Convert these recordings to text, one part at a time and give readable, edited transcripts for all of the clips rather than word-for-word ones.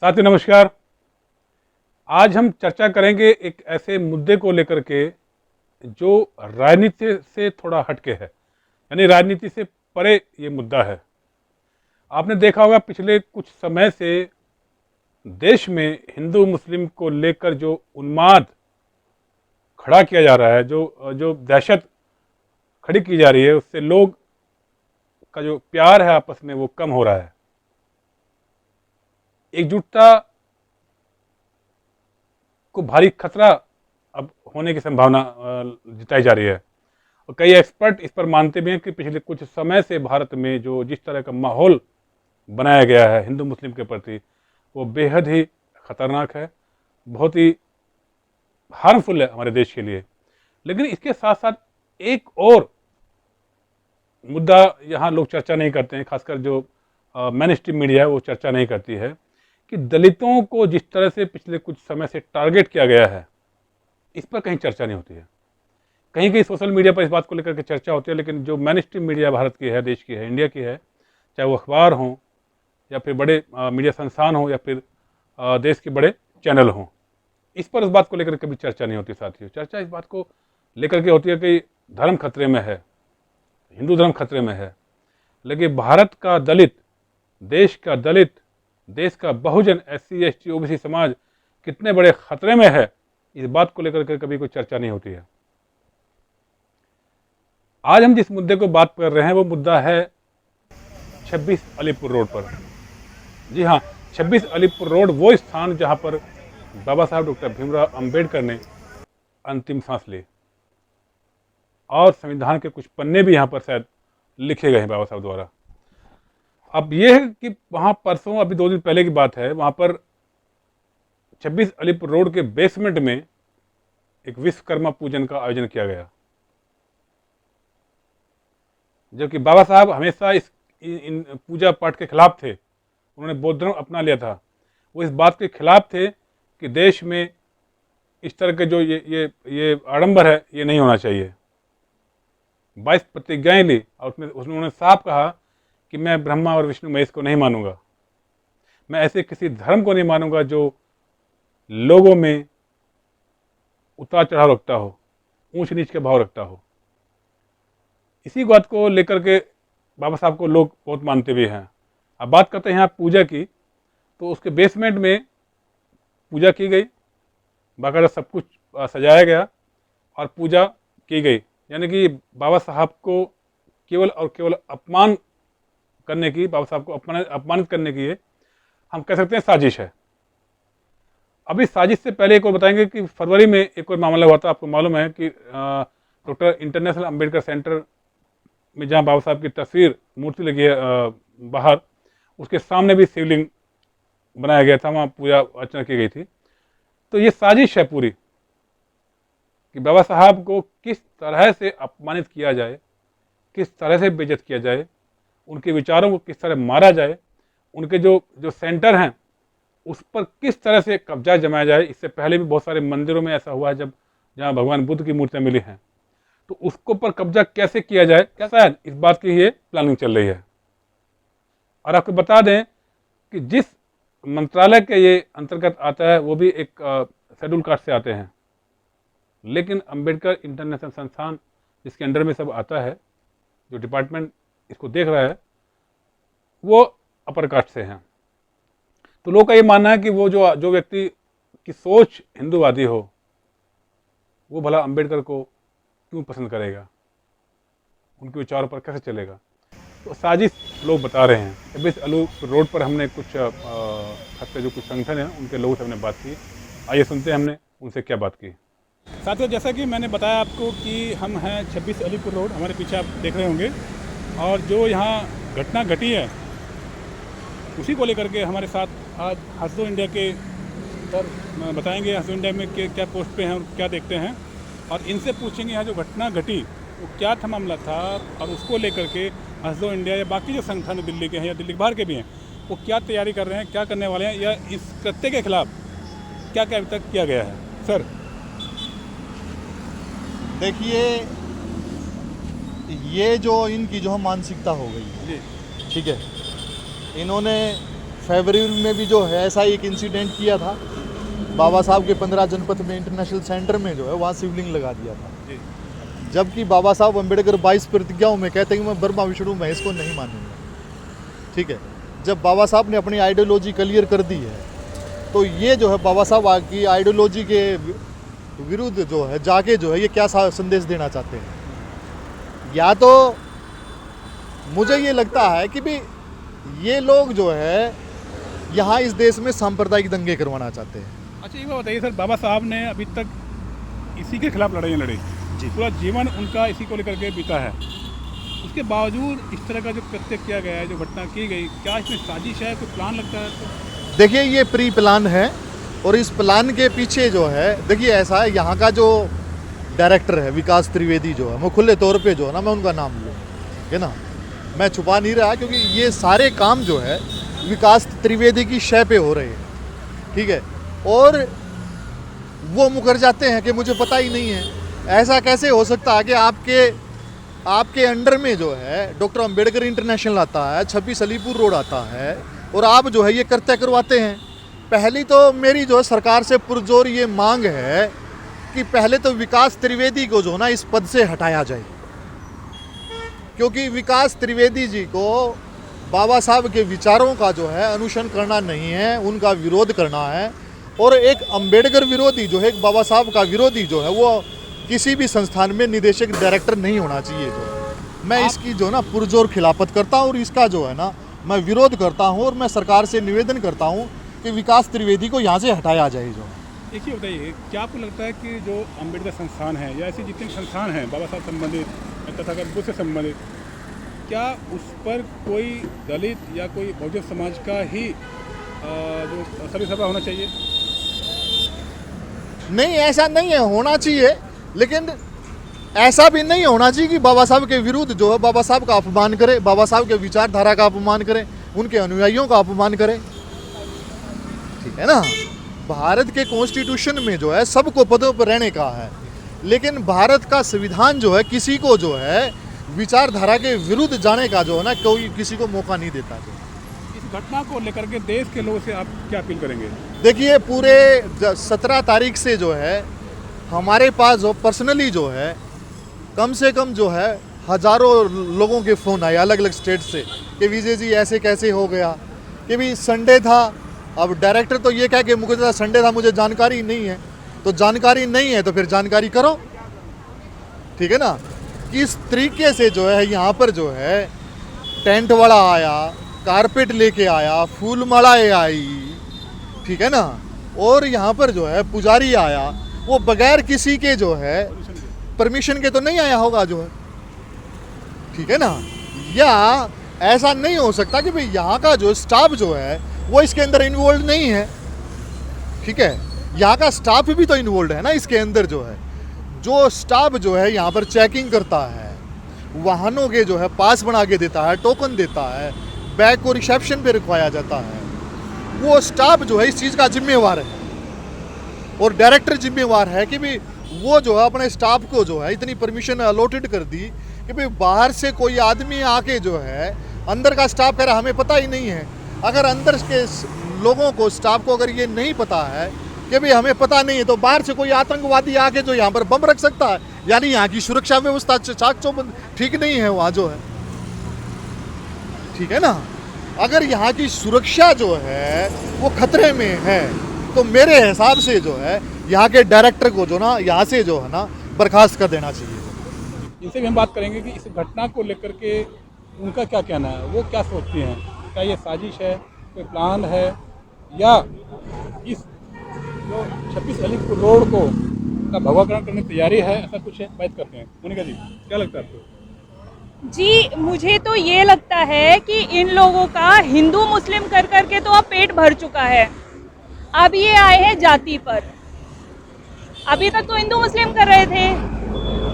साथियों नमस्कार। आज हम चर्चा करेंगे एक ऐसे मुद्दे को लेकर के जो राजनीति से थोड़ा हटके है, यानी राजनीति से परे ये मुद्दा है। आपने देखा होगा पिछले कुछ समय से देश में हिंदू मुस्लिम को लेकर जो उन्माद खड़ा किया जा रहा है, जो जो दहशत खड़ी की जा रही है, उससे लोग का जो प्यार है आपस में वो कम हो रहा है। एकजुटता को भारी खतरा अब होने की संभावना जताई जा रही है और कई एक्सपर्ट इस पर मानते भी हैं कि पिछले कुछ समय से भारत में जो जिस तरह का माहौल बनाया गया है हिंदू मुस्लिम के प्रति, वो बेहद ही खतरनाक है, बहुत ही हार्मफुल है हमारे देश के लिए। लेकिन इसके साथ साथ एक और मुद्दा यहाँ लोग चर्चा नहीं करते हैं, खासकर जो मेन स्ट्रीम मीडिया है वो चर्चा नहीं करती है कि दलितों को जिस तरह से पिछले कुछ समय से टारगेट किया गया है, इस पर कहीं चर्चा नहीं होती है। कहीं कहीं सोशल मीडिया पर इस बात को लेकर के चर्चा होती है, लेकिन जो मेन स्ट्रीम मीडिया भारत की है, देश की है, इंडिया की है, चाहे वो अखबार हों या फिर बड़े मीडिया संस्थान हों या फिर देश के बड़े चैनल हों, इस पर उस बात को लेकर कभी चर्चा नहीं होती। साथियों, चर्चा इस बात को लेकर के होती है कि धर्म खतरे में है, हिंदू धर्म खतरे में है। लेकिन भारत का दलित, देश का दलित, देश का बहुजन, SC ST OBC समाज कितने बड़े खतरे में है, इस बात को लेकर के कभी कोई चर्चा नहीं होती है। आज हम जिस मुद्दे को बात कर रहे हैं वो मुद्दा है 26 अलीपुर रोड पर। जी हाँ, 26 अलीपुर रोड वो स्थान जहां पर बाबा साहब डॉक्टर भीमराव अंबेडकर ने अंतिम सांस ली और संविधान के कुछ पन्ने भी यहाँ पर शायद लिखे गए हैं बाबा साहब द्वारा। अब यह है कि वहाँ परसों, अभी 2 दिन पहले की बात है, वहाँ पर 26 अलीपुर रोड के बेसमेंट में एक विश्वकर्मा पूजन का आयोजन किया गया, जबकि बाबा साहब हमेशा इन पूजा पाठ के खिलाफ थे। उन्होंने बौद्ध धर्म अपना लिया था। वो इस बात के खिलाफ थे कि देश में इस तरह के जो ये आडंबर है, ये नहीं होना चाहिए। 22 प्रतिज्ञाएं ली और उसमें उन्होंने साफ कहा कि मैं ब्रह्मा और विष्णु महेश को नहीं मानूंगा, मैं ऐसे किसी धर्म को नहीं मानूंगा जो लोगों में उतार चढ़ाव रखता हो, ऊंच नीच के भाव रखता हो। इसी बात को लेकर के बाबा साहब को लोग बहुत मानते भी हैं। अब बात करते हैं यहाँ पूजा की, तो उसके बेसमेंट में पूजा की गई, बाकायदा सब कुछ सजाया गया और पूजा की गई। यानी कि बाबा साहब को केवल और केवल अपमान करने की, बाबा साहब को अपमानित करने की ये हम कह सकते हैं साजिश है। अभी साजिश से पहले एक और बताएंगे कि फरवरी में एक और मामला हुआ था। आपको मालूम है कि डॉक्टर इंटरनेशनल अंबेडकर सेंटर में जहाँ बाबा साहब की तस्वीर, मूर्ति लगी है बाहर, उसके सामने भी शिवलिंग बनाया गया था, वहाँ पूजा अर्चना की गई थी। तो ये साजिश है पूरी कि बाबा साहब को किस तरह से अपमानित किया जाए, किस तरह से बेइज्जत किया जाए, उनके विचारों को किस तरह मारा जाए, उनके जो सेंटर हैं उस पर किस तरह से कब्जा जमाया जाए। इससे पहले भी बहुत सारे मंदिरों में ऐसा हुआ है जब जहाँ भगवान बुद्ध की मूर्तियाँ मिली हैं, तो उसको पर कब्जा कैसे किया जाए, क्या शायद इस बात की ये प्लानिंग चल रही है। और आपको बता दें कि जिस मंत्रालय के ये अंतर्गत आता है वो भी एक शेड्यूल कास्ट से आते हैं, लेकिन अंबेडकर इंटरनेशनल संस्थान जिसके अंडर में सब आता है, जो डिपार्टमेंट इसको देख रहा है, वो अपर कास्ट से हैं। तो लोगों का ये मानना है कि वो जो व्यक्ति की सोच हिंदूवादी हो, वो भला अंबेडकर को क्यों पसंद करेगा, उनके विचारों पर कैसे चलेगा। तो साजिश लोग बता रहे हैं। 26 अलीपुर रोड पर हमने कुछ खासकर जो कुछ संगठन हैं उनके लोगों से हमने बात की। आइए सुनते हैं हमने उनसे क्या बात की। साथियों, जैसा कि मैंने बताया आपको कि हम हैं 26 अलीपुर रोड, हमारे पीछे आप देख रहे होंगे, और जो यहाँ घटना घटी है उसी को लेकर के हमारे साथ आज हंसदो इंडिया के सर बताएंगे हंसदो इंडिया में क्या पोस्ट पे हैं और क्या देखते हैं, और इनसे पूछेंगे यहाँ जो घटना घटी वो क्या था, मामला था, और उसको लेकर के हंसदो इंडिया या बाकी जो संगठन दिल्ली के हैं या दिल्ली के बाहर के भी हैं, वो क्या तैयारी कर रहे हैं, क्या करने वाले हैं, या इस कृत्य के खिलाफ क्या क्या अभी तक किया गया है। सर देखिए, ये जो इनकी जो मानसिकता हो गई जी, ठीक है, इन्होंने फरवरी में भी जो है ऐसा एक इंसिडेंट किया था, बाबा साहब के 15 जनपथ में इंटरनेशनल सेंटर में जो है वहाँ शिवलिंग लगा दिया था, जबकि बाबा साहब अम्बेडकर 22 प्रतिज्ञाओं में कहते हैं कि मैं ब्रह्मा विष्णु महेश को नहीं मानूंगा। ठीक है, जब बाबा साहब ने अपनी आइडियोलॉजी क्लियर कर दी है तो ये जो है बाबा साहब की आइडियोलॉजी के विरुद्ध जो है जाके जो है ये क्या संदेश देना चाहते हैं। या तो मुझे ये लगता है कि भी ये लोग जो है यहाँ इस देश में सांप्रदायिक दंगे करवाना चाहते हैं। अच्छा, ये बात बताइए सर, बाबा साहब ने अभी तक इसी के खिलाफ लड़ाइयाँ लड़ी जी, पूरा जीवन उनका इसी को लेकर के बीता है, उसके बावजूद इस तरह का जो कृत्य किया गया है, जो घटना की गई, क्या इसमें साजिश है, कोई प्लान लगता है तो? देखिए ये प्री प्लान है और इस प्लान के पीछे जो है, देखिए ऐसा है, यहाँ का जो डायरेक्टर है विकास त्रिवेदी जो है, मैं खुले तौर पे जो है ना मैं उनका नाम लूँ, है ना, मैं छुपा नहीं रहा, क्योंकि ये सारे काम जो है विकास त्रिवेदी की शय पे हो रहे हैं। ठीक है, और वो मुकर जाते हैं कि मुझे पता ही नहीं है। ऐसा कैसे हो सकता है कि आपके अंडर में जो है डॉक्टर अंबेडकर इंटरनेशनल आता है, 26 अलीपुर रोड आता है, और आप जो है ये कृत्य करवाते हैं। पहली तो मेरी जो है सरकार से पुरजोर ये मांग है कि पहले तो विकास त्रिवेदी को जो ना इस पद से हटाया जाए, क्योंकि विकास त्रिवेदी जी को बाबा साहब के विचारों का जो है अनुसरण करना नहीं है, उनका विरोध करना है। और एक अंबेडकर विरोधी जो है, एक बाबा साहब का विरोधी जो है, वो किसी भी संस्थान में निदेशक डायरेक्टर नहीं होना चाहिए। जो मैं इसकी जो ना पुरजोर खिलाफत करता हूँ और इसका जो है ना मैं विरोध करता हूँ, और मैं सरकार से निवेदन करता हूँ कि विकास त्रिवेदी को यहाँ से हटाया जाए। जो एक ही बताइए, क्या आपको लगता है कि जो अंबेडकर संस्थान है या ऐसे जितने संस्थान हैं बाबा साहब संबंधित तथागत बुद्ध से संबंधित, क्या उस पर कोई दलित या कोई बहुजन समाज का ही जो सर्वसभा होना चाहिए? नहीं, ऐसा नहीं है, होना चाहिए, लेकिन ऐसा भी नहीं होना चाहिए कि बाबा साहब के विरुद्ध जो है बाबा साहब का अपमान करे, बाबा साहब के विचारधारा का अपमान करे, उनके अनुयायियों का अपमान करे। ठीक है ना, भारत के कॉन्स्टिट्यूशन में जो है सबको पदों पर रहने का है, लेकिन भारत का संविधान जो है किसी को जो है विचारधारा के विरुद्ध जाने का जो है ना कोई किसी को मौका नहीं देता। इस घटना को लेकर के देश के लोगों से आप क्या अपील करेंगे? देखिए, पूरे 17 तारीख से जो है हमारे पास जो पर्सनली जो है कम से कम जो है हज़ारों लोगों के फ़ोन आए अलग अलग स्टेट से कि विजय जी ऐसे कैसे हो गया, कि भी संडे था। अब डायरेक्टर तो ये कह के मुझे संडे था, मुझे जानकारी नहीं है, तो जानकारी नहीं है तो फिर जानकारी करो। ठीक है ना, किस तरीके से जो है यहाँ पर जो है टेंट वाला आया, कारपेट लेके आया, फूल मालाएं आई, ठीक है ना, और यहाँ पर जो है पुजारी आया, वो बगैर किसी के जो है परमिशन के तो नहीं आया होगा जो है। ठीक है ना, या ऐसा नहीं हो सकता कि भाई यहाँ का जो स्टाफ जो है वो इसके अंदर इन्वॉल्व नहीं है। ठीक है, यहाँ का स्टाफ भी तो इन्वॉल्व है ना इसके अंदर। जो है जो स्टाफ जो है यहाँ पर चेकिंग करता है, वाहनों के जो है पास बना के देता है, टोकन देता है, बैग को रिसेप्शन पे रखवाया जाता है, वो स्टाफ जो है इस चीज़ का जिम्मेवार है। और डायरेक्टर जिम्मेवार है कि भाई वो जो है अपने स्टाफ को जो है इतनी परमिशन अलॉटेड कर दी कि भाई बाहर से कोई आदमी आके जो है, अंदर का स्टाफ कह रहा हमें पता ही नहीं है। अगर अंदर के लोगों को, स्टाफ को अगर ये नहीं पता है कि भाई हमें पता नहीं है, तो बाहर से कोई आतंकवादी आके जो यहाँ पर बम रख सकता है। यानी यहाँ की सुरक्षा व्यवस्था चाक चौबंद ठीक नहीं है वहाँ जो है। ठीक है ना, अगर यहाँ की सुरक्षा जो है वो खतरे में है तो मेरे हिसाब से जो है यहाँ के डायरेक्टर को जो ना यहाँ से जो है ना बर्खास्त कर देना चाहिए। इनसे भी हम बात करेंगे कि इस घटना को लेकर के उनका क्या कहना है, वो क्या सोचती हैं, क्या ये साजिश है, कोई प्लान है, या इस जो 26 अलीपुर रोड को का भगवाकरण करने की तैयारी है, ऐसा कुछ है? बात करते हैं। मोनिका जी, क्या लगता है आपको? जी, मुझे तो ये लगता है कि इन लोगों का हिंदू मुस्लिम कर करके तो अब पेट भर चुका है। अब ये आए हैं जाति पर। अभी तक तो हिंदू मुस्लिम कर रहे थे,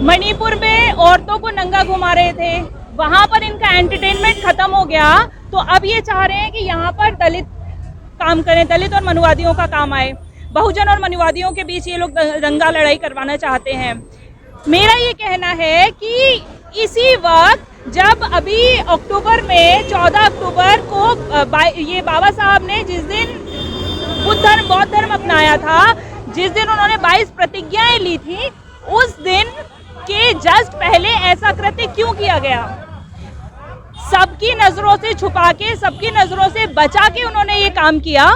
मणिपुर में औरतों को नंगा घुमा रहे थे, वहाँ पर इनका एंटरटेनमेंट खत्म हो गया, तो अब ये चाह रहे हैं कि यहाँ पर दलित काम करें, दलित और मनुवादियों का काम आए। बहुजन और मनुवादियों के बीच ये लोग दंगा लड़ाई करवाना चाहते हैं। मेरा ये कहना है कि इसी वक्त जब अभी अक्टूबर में 14 अक्टूबर को ये बाबा साहब ने जिस दिन बौद्ध धर्म अपनाया था, जिस दिन उन्होंने 22 प्रतिज्ञाएं ली थी, उस दिन के जस्ट पहले ऐसा कृत्य क्यों किया गया? सबकी नजरों से छुपा के, सबकी नजरों से बचा के उन्होंने ये काम किया,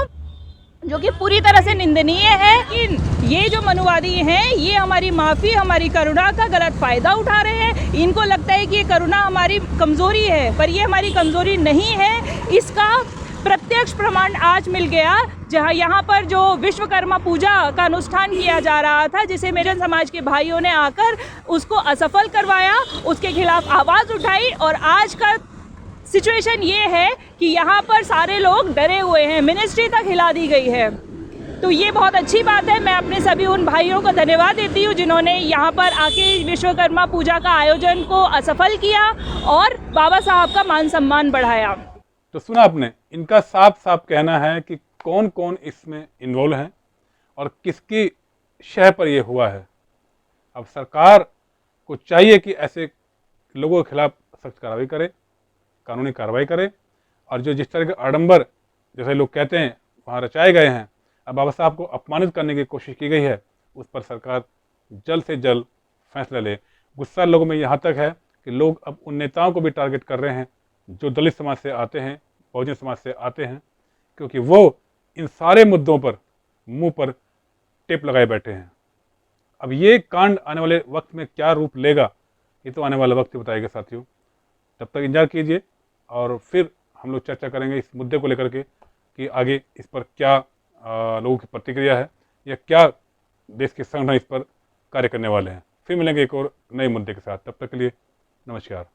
जो कि पूरी तरह से निंदनीय है। कि ये जो मनुवादी हैं, ये हमारी माफ़ी, हमारी करुणा का गलत फ़ायदा उठा रहे हैं। इनको लगता है कि ये करुणा हमारी कमज़ोरी है, पर ये हमारी कमज़ोरी नहीं है। इसका प्रत्यक्ष प्रमाण आज मिल गया, जहाँ यहाँ पर जो विश्वकर्मा पूजा का अनुष्ठान किया जा रहा था, जिसे मेरे समाज के भाइयों ने आकर उसको असफल करवाया, उसके खिलाफ आवाज़ उठाई, और आज का सिचुएशन ये है कि यहाँ पर सारे लोग डरे हुए हैं, मिनिस्ट्री तक हिला दी गई है। तो ये बहुत अच्छी बात है। मैं अपने सभी उन भाइयों को धन्यवाद देती हूँ जिन्होंने यहाँ पर आके विश्वकर्मा पूजा का आयोजन को असफल किया और बाबा साहब का मान सम्मान बढ़ाया। तो सुना आपने, इनका साफ साफ कहना है कि कौन कौन इसमें इन्वॉल्व हैं और किसकी शह पर यह हुआ है। अब सरकार को चाहिए कि ऐसे लोगों के खिलाफ सख्त कार्रवाई करे, कानूनी कार्रवाई करे, और जो जिस तरह के आडंबर जैसे लोग कहते हैं वहाँ रचाए गए हैं, अब बाबा साहब को अपमानित करने की कोशिश की गई है, उस पर सरकार जल्द से जल्द फैसला ले। गुस्सा लोगों में यहाँ तक है कि लोग अब उन नेताओं को भी टारगेट कर रहे हैं जो दलित समाज से आते हैं, बहुजन समाज से आते हैं, क्योंकि वो इन सारे मुद्दों पर मुंह पर टेप लगाए बैठे हैं। अब ये कांड आने वाले वक्त में क्या रूप लेगा, ये तो आने वाला वक्त ही बताएगा साथियों। तब तक इंतजार कीजिए और फिर हम लोग चर्चा करेंगे इस मुद्दे को लेकर के कि आगे इस पर क्या लोगों की प्रतिक्रिया है या क्या देश के संगठन इस पर कार्य करने वाले हैं। फिर मिलेंगे एक और नए मुद्दे के साथ। तब तक के लिए नमस्कार।